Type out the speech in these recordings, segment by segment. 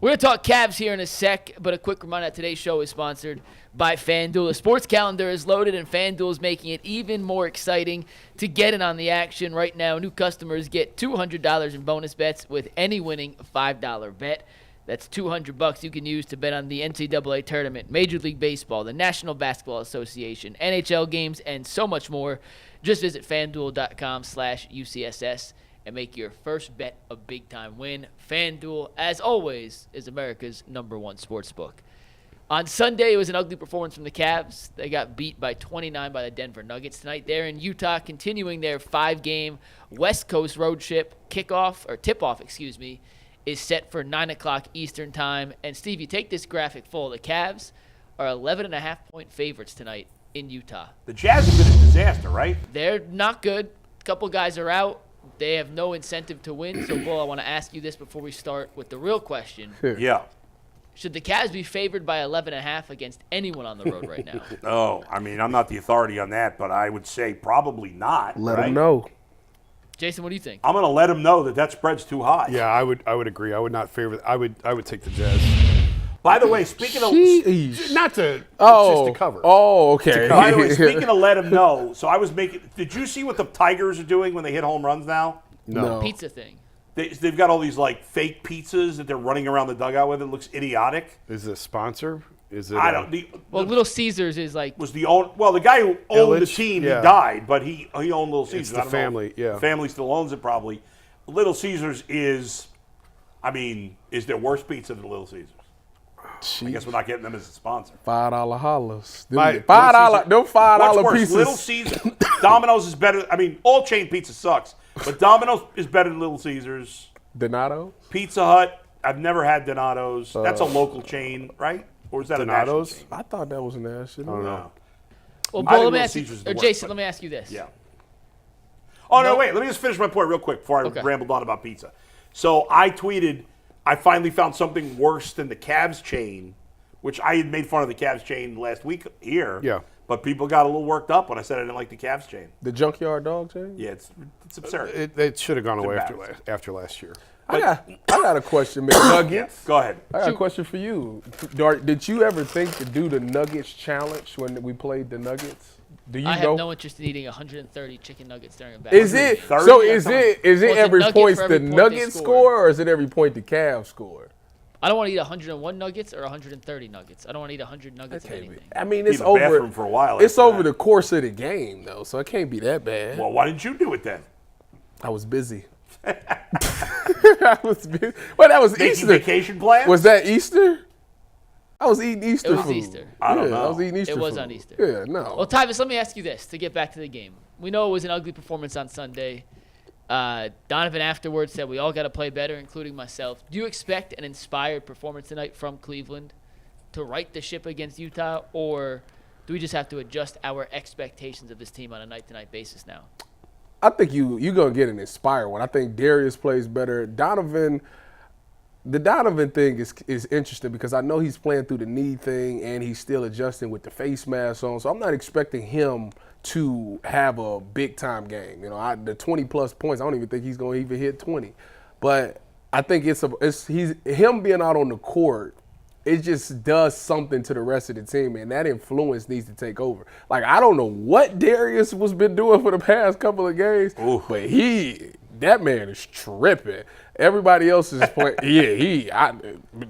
We're going to talk Cavs here in a sec, but a quick reminder that today's show is sponsored by FanDuel. The sports calendar is loaded, and FanDuel is making it even more exciting to get in on the action. Right now, new customers get $200 in bonus bets with any winning $5 bet. That's $200 you can use to bet on the NCAA tournament, Major League Baseball, the National Basketball Association, NHL games, and so much more. Just visit FanDuel.com/UCSS and make your first bet a big-time win. FanDuel, as always, is America's #1 sportsbook. On Sunday, it was an ugly performance from the Cavs. They got beat by 29 by the Denver Nuggets. Tonight, they're in Utah, continuing their 5-game West Coast road trip. Tip-off, is set for 9 o'clock Eastern time. And, Steve, you take this graphic full. The Cavs are 11.5-point favorites tonight in Utah. The Jazz have been a disaster, right? They're not good. A couple guys are out. They have no incentive to win. So, Bull, I want to ask you this before we start with the real question. Yeah. Should the Cavs be favored by 11.5 against anyone on the road right now? Oh, I mean, I'm not the authority on that, but I would say probably not. Let them know. Jason, what do you think? I'm going to let them know that spread's too high. Yeah, I would agree. I would not favor. I would take the Jazz. By the way, speaking of Not to just to cover. Oh, okay. By the way, speaking of let them know, so I was making. Did you see what the Tigers are doing when they hit home runs now? No. Pizza thing. They've got all these like fake pizzas that they're running around the dugout with. It looks idiotic. Is it a sponsor? Is it? I don't. Little Caesars is like. Was the own? Well, the guy who owned the Illich? team, Yeah. he died, but he owned Little Caesars. the I don't family, know. yeah. The family still owns it probably. Little Caesars is there worse pizza than Little Caesars? I guess we're not getting them as a sponsor. $5 hollers. My- $5. No $5 What's worse, pieces. Little Caesars, Domino's is better. I mean, all chain pizza sucks, but Domino's is better than Little Caesars. Donato. Pizza Hut, I've never had Donato's. That's a local chain, right? Or is that Donato's? a national chain? I thought that was national. I don't know. Well, I Bull, think let me Little ask you, Caesars is the or worst, Jason, but- let me ask you this. Yeah. Oh, no, No. wait. Let me just finish my point real quick before I Okay. rambled on about pizza. So I tweeted, I finally found something worse than the Cavs chain, which I had made fun of the Cavs chain last week here. Yeah. But people got a little worked up when I said I didn't like the Cavs chain. The Junkyard Dog chain? Yeah, it's absurd. It should have gone away embarrassing. after last year. I got a question, McNuggets. Go ahead. I got a question for you. Did you ever think to do the Nuggets challenge when we played the Nuggets? Do you I know? have no interest in eating 130 chicken nuggets during a battle. Is it 130? so? Is Well, it it's a every nugget point for the every point they Nuggets score. score, or is it every point the Cavs score? I don't want to eat 101 nuggets or 130 nuggets. I don't want to eat 100 nuggets of anything. I mean, Be it's in the bathroom over for a while It's after over that. the course of the game, though, so it can't be that bad. Well, why didn't you do it then? I was busy. I was busy. Well, that was Making Easter. vacation plans? Was that Easter? I was eating Easter It was food. Easter. I don't Yeah, know. I was eating Easter It was food. on Easter. Yeah, no. Well, Tyvis, let me ask you this to get back to the game. We know it was an ugly performance on Sunday. Donovan afterwards said we all got to play better, including myself. Do you expect an inspired performance tonight from Cleveland to right the ship against Utah, or do we just have to adjust our expectations of this team on a night-to-night basis now? I think you're going to get an inspired one. I think Darius plays better. The Donovan thing is interesting because I know he's playing through the knee thing and he's still adjusting with the face mask on. So I'm not expecting him to have a big-time game. You know, the 20-plus points, I don't even think he's going to even hit 20. But I think he's him being out on the court, it just does something to the rest of the team, and that influence needs to take over. Like, I don't know what Darius was been doing for the past couple of games, but that man is tripping. Everybody else is playing.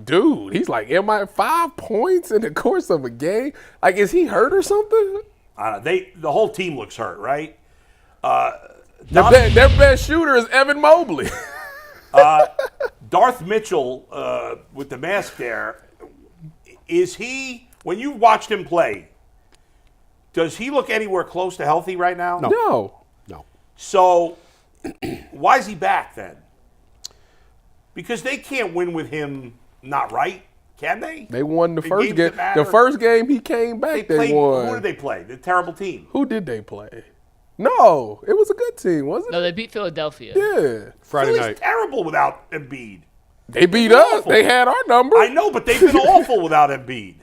Dude, he's like, am I 5 points in the course of a game? Like, is he hurt or something? The whole team looks hurt, right? Their best shooter is Evan Mobley. Darth Mitchell with the mask there, is he, when you watched him play, does he look anywhere close to healthy right now? No. So why is he back then? Because they can't win with him not right, can they? They won the In first games game. that matter? The first game he came back, they won. Who did they play? The terrible team. Who did they play? No, it was a good team, wasn't it? No, they beat Philadelphia. Yeah. Friday Philly's night. terrible without Embiid. They beat us. awful. They had our number. I know, but they've been awful without Embiid.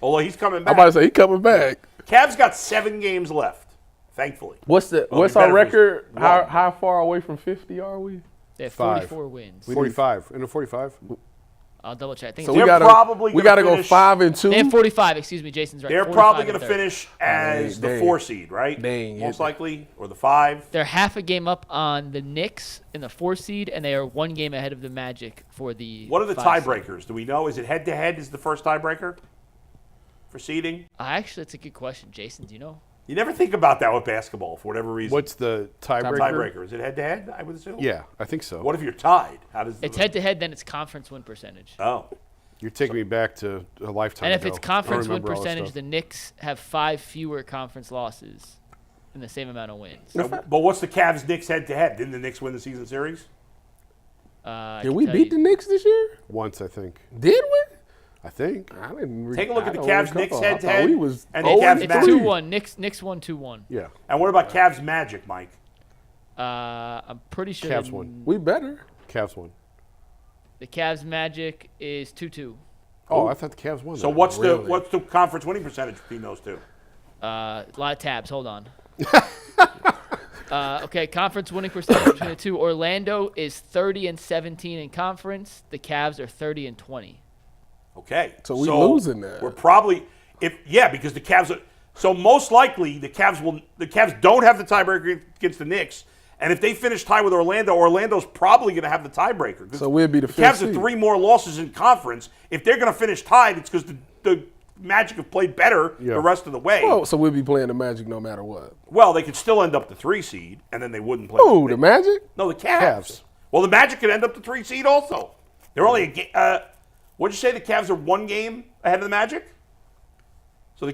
Although he's coming I'm back. about to say he coming back. Cavs got 7 games left, thankfully. What's Well, our it'd be better if it record? was one. How far away from 50 are we? They have 5. 44 wins. 45. In a 45? I'll double check. I think So it's we They're gotta probably we gonna gotta go finish- 5-2. they have 45. Excuse me, Jason's right. They're 45 probably and going to 30. finish as the Dang. 4 seed, right? Dang, Most yeah. likely, or the 5. They're half a game up on the Knicks in the 4 seed, and they are 1 game ahead of the Magic for the. What are the 5 seed. tiebreakers? Do we know? Is it head-to-head is the first tiebreaker for seeding? Actually, that's a good question, Jason. Do you know? You never think about that with basketball for whatever reason. What's the tiebreaker? tiebreaker? Is it head-to-head, I would assume? Yeah, I think so. What if you're tied? How does It's head to head, then it's conference win percentage. Oh. You're taking me back to a lifetime And if ago. it's I conference win remember all this percentage, stuff. the Knicks have 5 fewer conference losses and the same amount of wins. But what's the Cavs-Knicks head-to-head? Didn't the Knicks win the season series? Did we beat the Knicks this year? Once, I think. Did we? I think. I didn't. Take a look I at the don't Cavs recall. Knicks I thought head-to-head We was and the 0-3. Cavs It's Magic. 2-1. Knicks won 2-1. Yeah. And what about Cavs-Magic, Mike? I'm pretty sure Cavs won. We better. Cavs won. the Cavs Magic is 2-2. Oh, I thought the Cavs won. So that. what's Really? the conference winning percentage between those two? A lot of tabs. Hold on. Okay, conference winning percentage between the two. Orlando is 30-17 in conference. The Cavs are 30-20. Okay. So we losing that. We're probably because the Cavs are so most likely the Cavs don't have the tiebreaker against the Knicks. And if they finish tied with Orlando, Orlando's probably going to have the tiebreaker. 'Cause So we'll be the Cavs fifth have seed. 3 more losses in conference. If they're going to finish tied, it's because the Magic have played better Yeah. the rest of the way. Oh, so we'll be playing the Magic no matter what. Well, they could still end up the 3 seed, and then they wouldn't play. Ooh, the Magic? No, the Cavs. Cavs. Well, the Magic could end up the 3 seed also. They're only a game. What'd you say? The Cavs are 1 game ahead of the Magic. So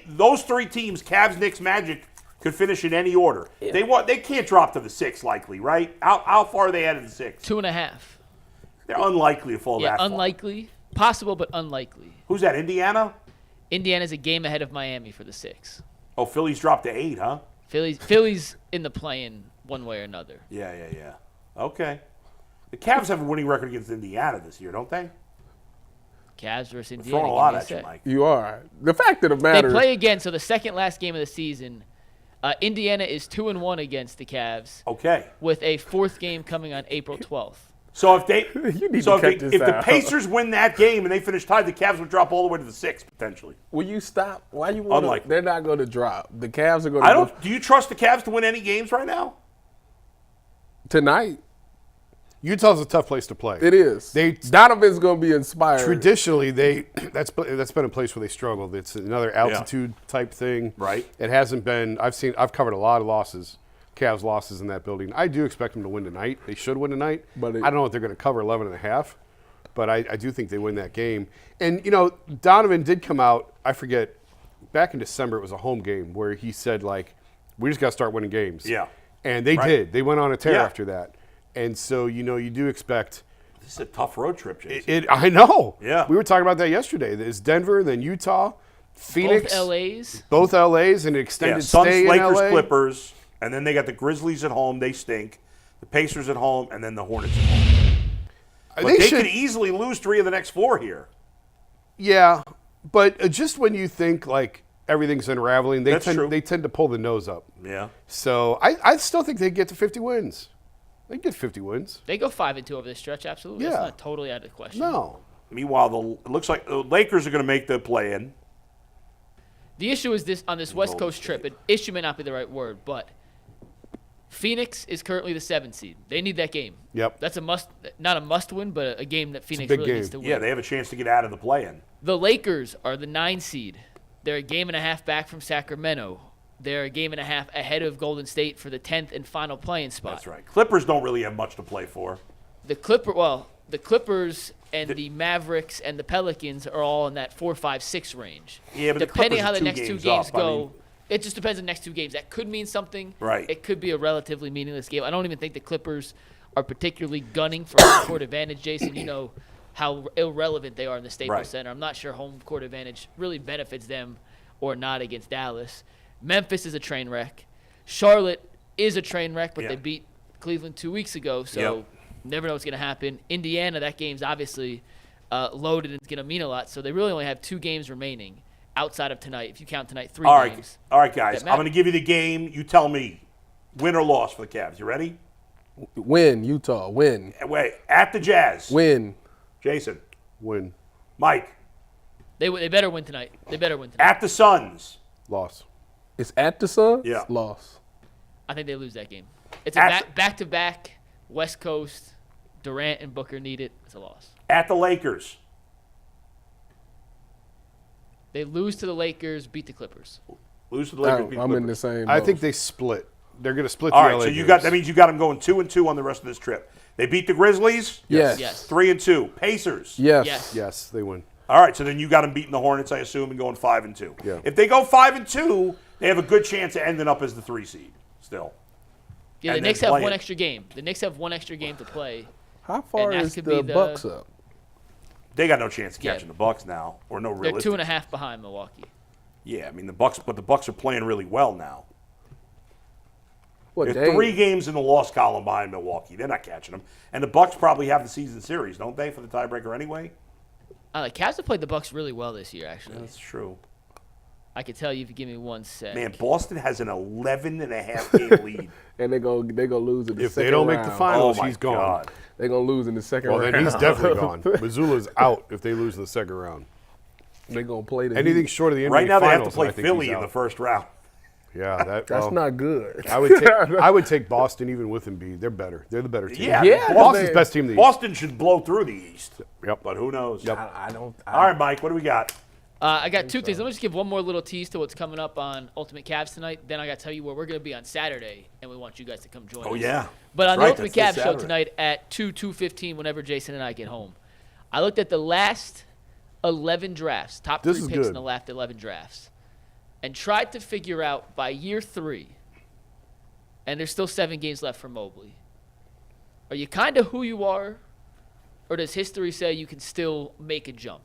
those 3 teams, Cavs, Knicks, Magic, could finish in any order. Yeah. They can't drop to the 6 likely, right? How far are they out of the 6? 2.5. They're unlikely to fall Yeah, that far. unlikely. Possible, but unlikely. Who's that? Indiana? Indiana's a game ahead of Miami for the 6. Oh, Philly's dropped to 8, huh? Philly's in the play-in one way or another. Yeah. Okay. The Cavs have a winning record against Indiana this year, don't they? Cavs versus They're Indiana. throwing a lot give me a at you, sec. Mike. You are. The fact of the They matter play again, so the second last game of the season, Indiana is 2-1 against the Cavs, Okay. with a 4th game coming on April 12th. So if they, You need so to if, cut they, this if the out. Pacers win that game and they finish tied, the Cavs would drop all the way to the 6 potentially. will you stop? Why you want Unlikely. They're not going to drop. The Cavs are going to I don't. Do you trust the Cavs to win any games right now? tonight. Utah's a tough place to play. It is. Donovan's going to be inspired. Traditionally, that's been a place where they struggled. It's another altitude type thing. Right. It hasn't been. I've covered a lot of losses, Cavs losses in that building. I do expect them to win tonight. They should win tonight. But I don't know if they're going to cover 11.5, but I do think they win that game. And Donovan did come out. I forget. Back in December, it was a home game where he said we just got to start winning games. Yeah. And they Right. did. They went on a tear Yeah. after that. And so you do expect. This is a tough road trip, Jason. I know. Yeah. We were talking about that yesterday. There's Denver, then Utah, Phoenix. Both LAs. Both LAs, and an extended Suns, stay Lakers, in LA. Clippers, and then they got the Grizzlies at home. They stink. The Pacers at home, and then the Hornets at home. But they should, could easily lose 3 of the next 4 here. yeah, but just when you think everything's unraveling, That's true. they tend to pull the nose up. Yeah. So I still think they get to 50 wins. They get 50 wins. They go 5-2 over this stretch, absolutely. Yeah. That's not totally out of the question. No. Meanwhile, it looks like the Lakers are going to make the play-in. The issue is this on this West Coast trip. Issue may not be the right word, but Phoenix is currently the 7th seed. They need that game. Yep. That's not a must win, but a game that Phoenix big really game. needs to win. Yeah, they have a chance to get out of the play-in. The Lakers are the 9 seed. They're a game and a half back from Sacramento. They're a game and a half ahead of Golden State for the 10th and final play-in spot. That's right. Clippers don't really have much to play for. The Clippers and the Mavericks and the Pelicans are all in that 4, 5, 6 range. Yeah, but the depending Clippers how are the 2 next 2 games games up. I go, mean- it just depends on the next 2 games. That could mean something. Right. It could be a relatively meaningless game. I don't even think the Clippers are particularly gunning for home court advantage. Jason, you know how irrelevant they are in the Staples Right. Center. I'm not sure home court advantage really benefits them or not against Dallas. Memphis is a train wreck. Charlotte is a train wreck, but Yeah. they beat Cleveland 2 weeks ago, so Yep. never know what's going to happen. Indiana, that game's obviously loaded and it's going to mean a lot, so they really only have 2 games remaining outside of tonight. If you count tonight, 3 All games. right, guys. that I'm going to give you the game. You tell me, win or loss for the Cavs. You ready? Win, Utah. Win. Wait, at the Jazz. Win. Jason. Win. Mike. They better win tonight. They better win tonight. At the Suns. Loss. It's at the Suns? Yeah. Loss. I think they lose that game. It's a back-to-back West Coast. Durant and Booker need it. It's a loss. At the Lakers. They lose to the Lakers, beat the Clippers. Lose to the Lakers. beat the I'm in Clippers. the same I boat. think they split. They're going to split All the right, LA so games. that means you got them going 2-2 on the rest of this trip. They beat the Grizzlies. Yes. Yes. 3-2. Pacers. Yes. Yes. Yes, they win. All right, so then you got them beating the Hornets, I assume, and going 5-2. Yeah. If they go 5-2, they have a good chance of ending up as the 3 seed. Still. Yeah, the And then Knicks have play one it. extra game. The Knicks have one extra game to play. How far And that is could the be the- Bucks up? They got no chance of Yeah. catching the Bucks now, or no They're realistic. 2.5 behind Milwaukee. Yeah, I mean the Bucks, but the Bucks are playing really well now. What, They're they- 3 games in the loss column behind Milwaukee. They're not catching them, and the Bucks probably have the season series, don't they, for the tiebreaker anyway? The Cavs have played the Bucks really well this year, actually. That's true. I could tell you if you give me 1 sec. Man, Boston has an 11.5 game lead. And they go lose in the If second they don't make round. the finals, Oh my he's gone. God. They're going to lose in the second Well, round. then he's definitely gone. Missoula's out if they lose the second round. They're going to play the Anything Heat. short of the NBA Right now, they have to finals, play I think Philly he's in the out. first round. Yeah, That's not good. I would take Boston even with Embiid. They're better. They're the better team. Yeah, Yeah, Boston's they- best team in the East. Boston should blow through the East. Yep. But who knows? I don't. All right, Mike, what do we got? I got 2 things. Let me just give one more little tease to what's coming up on Ultimate Cavs tonight. Then I got to tell you where we're going to be on Saturday, and we want you guys to come join us. Oh, yeah. But on That's right, the Ultimate that's Cavs this show Saturday. tonight at 2:15, whenever Jason and I get home, I looked at the last 11 drafts, top This 3 is picks in good. the last 11 drafts, and tried to figure out by year 3, and there's still 7 games left for Mobley. Are you kind of who you are, or does history say you can still make a jump?